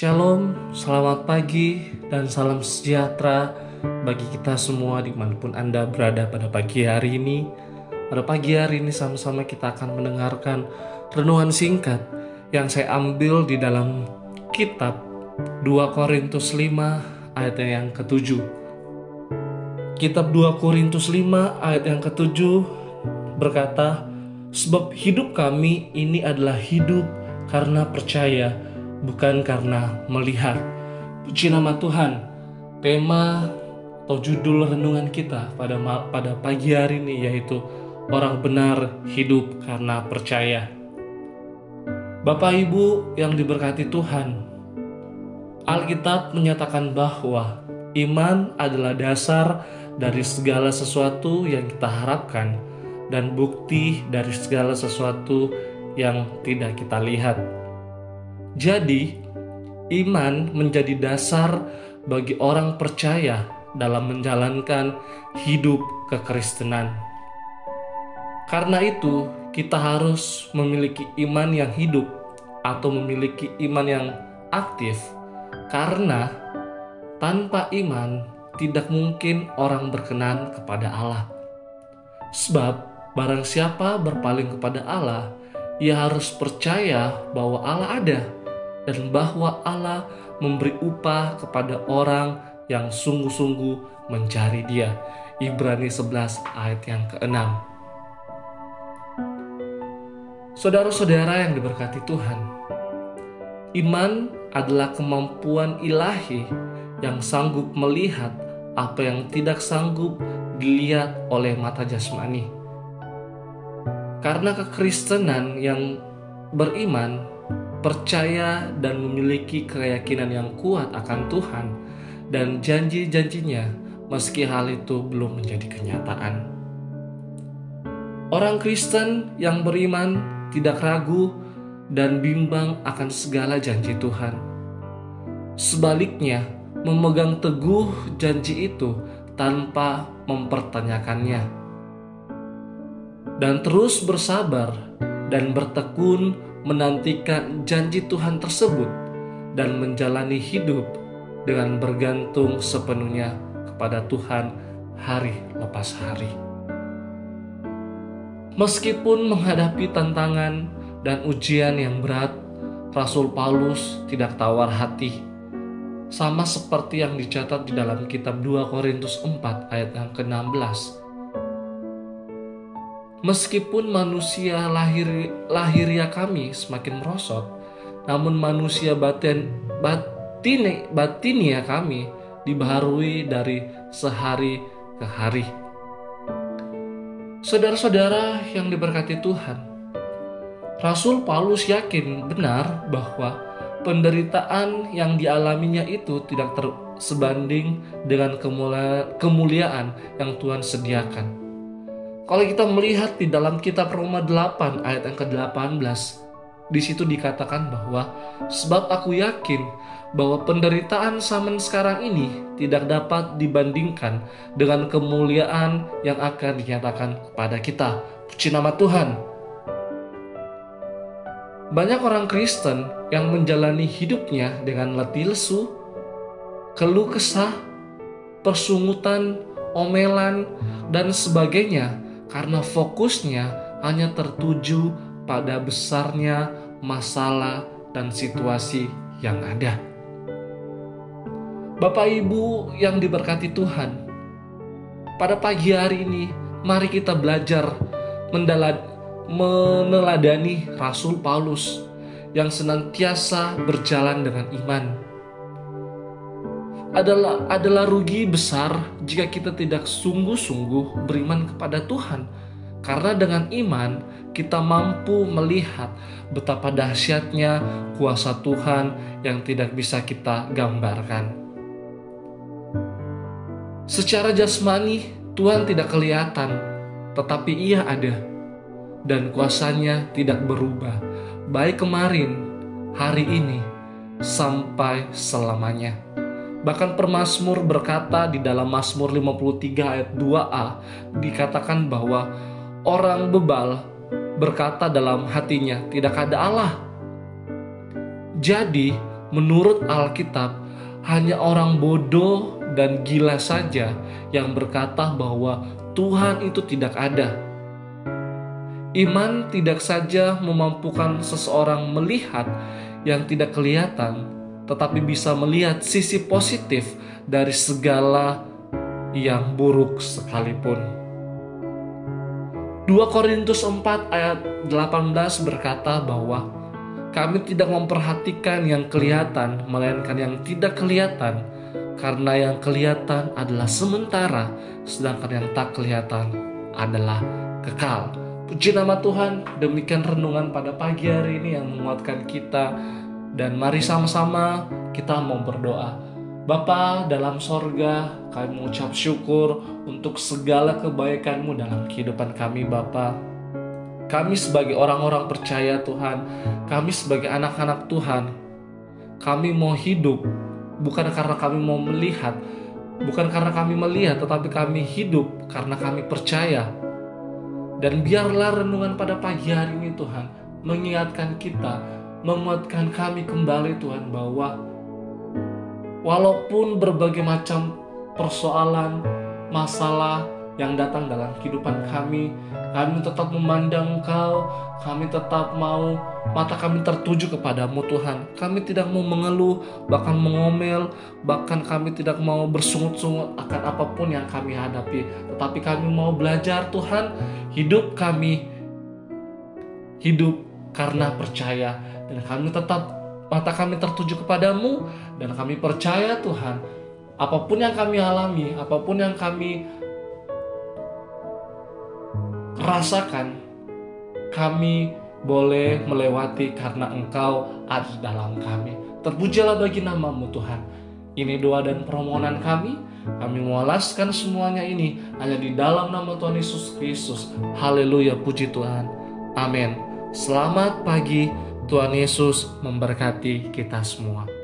Shalom, selamat pagi, dan salam sejahtera bagi kita semua dimanapun Anda berada pada pagi hari ini. Pada pagi hari ini sama-sama kita akan mendengarkan renungan singkat yang saya ambil di dalam kitab 2 Korintus 5 ayat yang ke-7. Kitab 2 Korintus 5 ayat yang ke-7 berkata, "Sebab hidup kami ini adalah hidup karena percaya, bukan karena melihat." Puji nama Tuhan. Tema atau judul renungan kita pada pagi hari ini yaitu orang benar hidup karena percaya. Bapak Ibu yang diberkati Tuhan, Alkitab menyatakan bahwa iman adalah dasar dari segala sesuatu yang kita harapkan dan bukti dari segala sesuatu yang tidak kita lihat. Jadi, iman menjadi dasar bagi orang percaya dalam menjalankan hidup kekristenan. Karena itu, kita harus memiliki iman yang hidup atau memiliki iman yang aktif. Karena tanpa iman, tidak mungkin orang berkenan kepada Allah. Sebab, barang siapa berpaling kepada Allah, ia harus percaya bahwa Allah ada dan bahwa Allah memberi upah kepada orang yang sungguh-sungguh mencari Dia. Ibrani 11 ayat yang ke-6. Saudara-saudara yang diberkati Tuhan, iman adalah kemampuan ilahi yang sanggup melihat apa yang tidak sanggup dilihat oleh mata jasmani. Karena kekristenan yang beriman, percaya dan memiliki keyakinan yang kuat akan Tuhan dan janji-janjinya meski hal itu belum menjadi kenyataan. Orang Kristen yang beriman tidak ragu dan bimbang akan segala janji Tuhan. Sebaliknya, memegang teguh janji itu tanpa mempertanyakannya. Dan terus bersabar dan bertekun menantikan janji Tuhan tersebut dan menjalani hidup dengan bergantung sepenuhnya kepada Tuhan hari lepas hari. Meskipun menghadapi tantangan dan ujian yang berat, Rasul Paulus tidak tawar hati, sama seperti yang dicatat di dalam kitab 2 Korintus 4 ayat yang ke-16. Meskipun manusia lahiria kami semakin merosot, namun manusia batinia kami dibaharui dari sehari ke hari. Saudara-saudara yang diberkati Tuhan, Rasul Paulus yakin benar bahwa penderitaan yang dialaminya itu tidak sebanding dengan kemuliaan yang Tuhan sediakan. Kalau kita melihat di dalam kitab Roma 8 ayat yang ke-18, di situ dikatakan bahwa sebab aku yakin bahwa penderitaan zaman sekarang ini tidak dapat dibandingkan dengan kemuliaan yang akan dinyatakan kepada kita. Puji nama Tuhan. Banyak orang Kristen yang menjalani hidupnya dengan letih lesu, keluh kesah, persungutan, omelan, dan sebagainya, karena fokusnya hanya tertuju pada besarnya masalah dan situasi yang ada. Bapak Ibu yang diberkati Tuhan, pada pagi hari ini mari kita belajar meneladani Rasul Paulus yang senantiasa berjalan dengan iman. Adalah rugi besar jika kita tidak sungguh-sungguh beriman kepada Tuhan. Karena dengan iman kita mampu melihat betapa dahsyatnya kuasa Tuhan yang tidak bisa kita gambarkan. Secara jasmani Tuhan tidak kelihatan, tetapi Ia ada dan kuasanya tidak berubah, baik kemarin, hari ini, sampai selamanya. Bahkan pemazmur berkata di dalam Mazmur 53 ayat 2a, dikatakan bahwa orang bebal berkata dalam hatinya, tidak ada Allah. Jadi menurut Alkitab, hanya orang bodoh dan gila saja yang berkata bahwa Tuhan itu tidak ada. Iman tidak saja memampukan seseorang melihat yang tidak kelihatan, tetapi bisa melihat sisi positif dari segala yang buruk sekalipun. 2 Korintus 4 ayat 18 berkata bahwa kami tidak memperhatikan yang kelihatan, melainkan yang tidak kelihatan, karena yang kelihatan adalah sementara, sedangkan yang tak kelihatan adalah kekal. Puji nama Tuhan, demikian renungan pada pagi hari ini yang menguatkan kita. Dan mari sama-sama kita mau berdoa. Bapa dalam sorga, kami mengucap syukur untuk segala kebaikan-Mu dalam kehidupan kami Bapa. Kami sebagai orang-orang percaya Tuhan, kami sebagai anak-anak Tuhan, kami mau hidup bukan karena kami mau melihat, bukan karena kami melihat, tetapi kami hidup karena kami percaya. Dan biarlah renungan pada pagi hari ini Tuhan mengingatkan kita, menguatkan kami kembali Tuhan, bahwa walaupun berbagai macam persoalan, masalah yang datang dalam kehidupan kami tetap memandang Engkau, kami tetap mau, mata kami tertuju kepadamu Tuhan. Kami tidak mau mengeluh, bahkan mengomel, bahkan kami tidak mau bersungut-sungut akan apapun yang kami hadapi. Tetapi kami mau belajar Tuhan, hidup kami hidup karena percaya. Dan kami tetap, mata kami tertuju kepadamu, dan kami percaya Tuhan, apapun yang kami alami, apapun yang kami rasakan, kami boleh melewati karena Engkau ada dalam kami. Terpujilah bagi nama-Mu Tuhan. Ini doa dan permohonan kami. Kami mewalaskan semuanya ini hanya di dalam nama Tuhan Yesus Kristus. Haleluya, puji Tuhan. Amin. Selamat pagi, Tuhan Yesus memberkati kita semua.